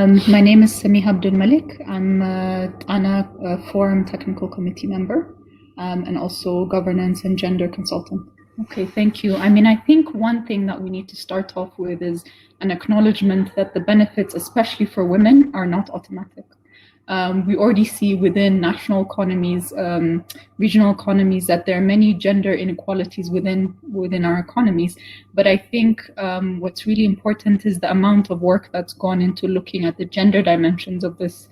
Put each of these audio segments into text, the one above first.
My name is Semiha Abdul Melik. I'm a Tana Forum Technical Committee member and also governance and gender consultant. Okay, thank you. I think one thing that we need to start off with is an acknowledgement that the benefits, especially for women, are not automatic. We already see within national economies, regional economies, that there are many gender inequalities within our economies. But I think what's really important is the amount of work that's gone into looking at the gender dimensions of this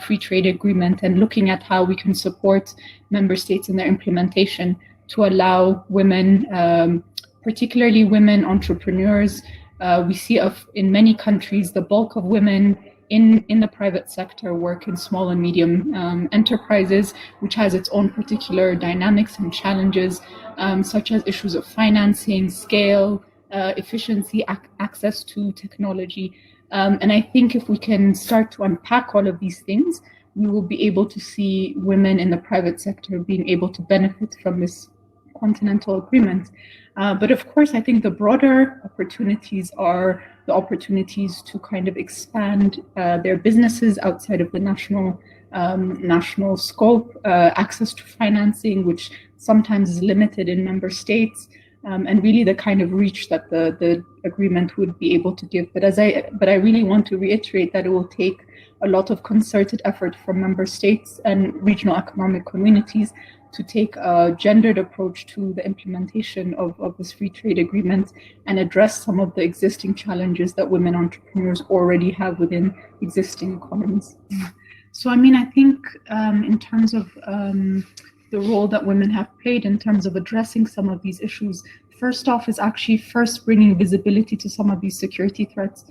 free trade agreement and looking at how we can support member states in their implementation to allow women, particularly women entrepreneurs. We see in many countries, the bulk of women in the private sector work in small and medium enterprises, which has its own particular dynamics and challenges, such as issues of financing, scale, efficiency, access to technology. And I think if we can start to unpack all of these things, we will be able to see women in the private sector being able to benefit from this continental agreement. But of course, I think the broader opportunities are the opportunities to kind of expand their businesses outside of the national scope, access to financing, which sometimes is limited in member states, and really the kind of reach that the agreement would be able to give. But I really want to reiterate that it will take a lot of concerted effort from member states and regional economic communities to take a gendered approach to the implementation of this free trade agreement and address some of the existing challenges that women entrepreneurs already have within existing economies. So, I think in terms of the role that women have played in terms of addressing some of these issues, first off is actually bringing visibility to some of these security threats.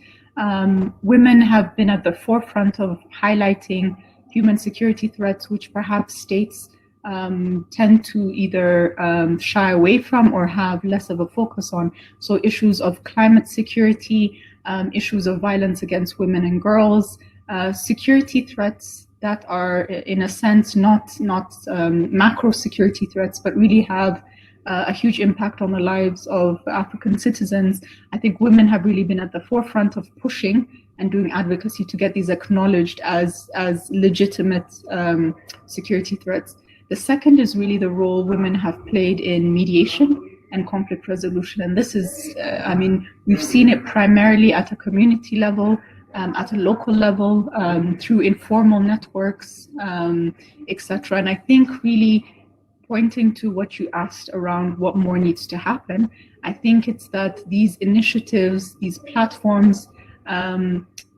Women have been at the forefront of highlighting human security threats, which perhaps states tend to either shy away from or have less of a focus on. So issues of climate security, issues of violence against women and girls, security threats that are in a sense not macro security threats, but really have a huge impact on the lives of African citizens. I think women have really been at the forefront of pushing and doing advocacy to get these acknowledged as legitimate security threats. The second is really the role women have played in mediation and conflict resolution. And this is, we've seen it primarily at a community level, at a local level, through informal networks, etc. And I think really pointing to what you asked around what more needs to happen, I think it's that these initiatives, these platforms,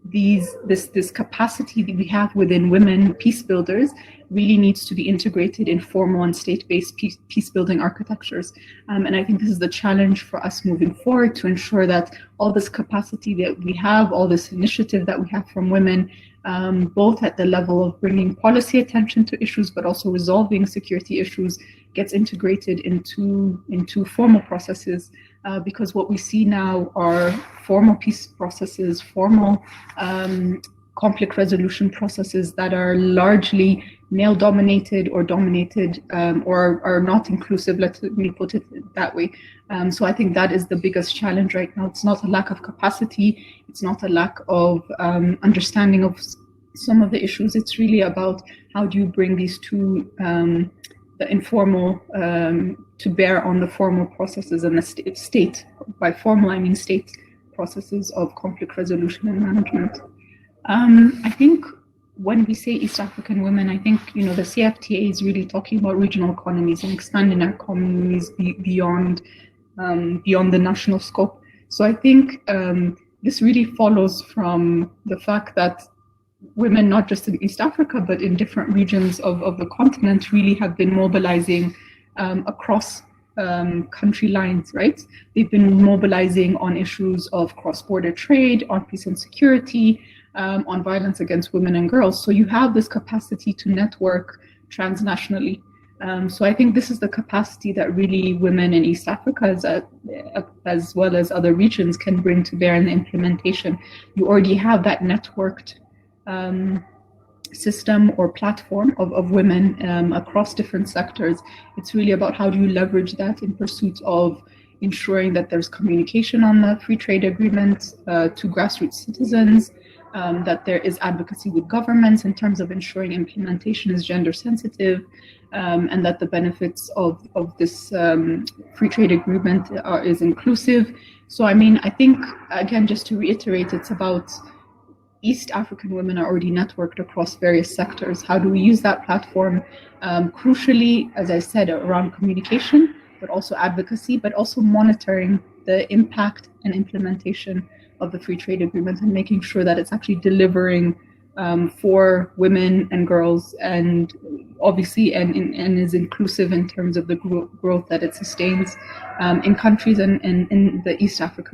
this capacity that we have within women peace builders really needs to be integrated in formal and state-based peace building architectures. And I think this is the challenge for us moving forward, to ensure that all this capacity that we have, all this initiative that we have from women, both at the level of bringing policy attention to issues, but also resolving security issues, gets integrated into formal processes. Because what we see now are formal peace processes, formal conflict resolution processes that are largely male-dominated or dominated, or are not inclusive, let me put it that way. So I think that is the biggest challenge right now. It's not a lack of capacity, it's not a lack of understanding of some of the issues. It's really about how do you bring these two, the informal, to bear on the formal processes and the state. By formal, I mean state processes of conflict resolution and management. I think when we say East African women, I think, the CFTA is really talking about regional economies and expanding our economies beyond the national scope. So I think this really follows from the fact that women, not just in East Africa, but in different regions of the continent, really have been mobilizing across country lines, right? They've been mobilizing on issues of cross-border trade, on peace and security, on violence against women and girls. So you have this capacity to network transnationally. So I think this is the capacity that really women in East Africa, as well as other regions, can bring to bear in the implementation. You already have that networked system or platform of women across different sectors. It's really about how do you leverage that in pursuit of ensuring that there's communication on the free trade agreement to grassroots citizens, that there is advocacy with governments in terms of ensuring implementation is gender sensitive, and that the benefits of this free trade agreement is inclusive. So, I mean, I think, again, just to reiterate, it's about East African women are already networked across various sectors. How do we use that platform? Crucially, as I said, around communication, but also advocacy, but also monitoring the impact and implementation of the free trade agreement and making sure that it's actually delivering for women and girls, and obviously and is inclusive in terms of the growth that it sustains in countries and in the East Africa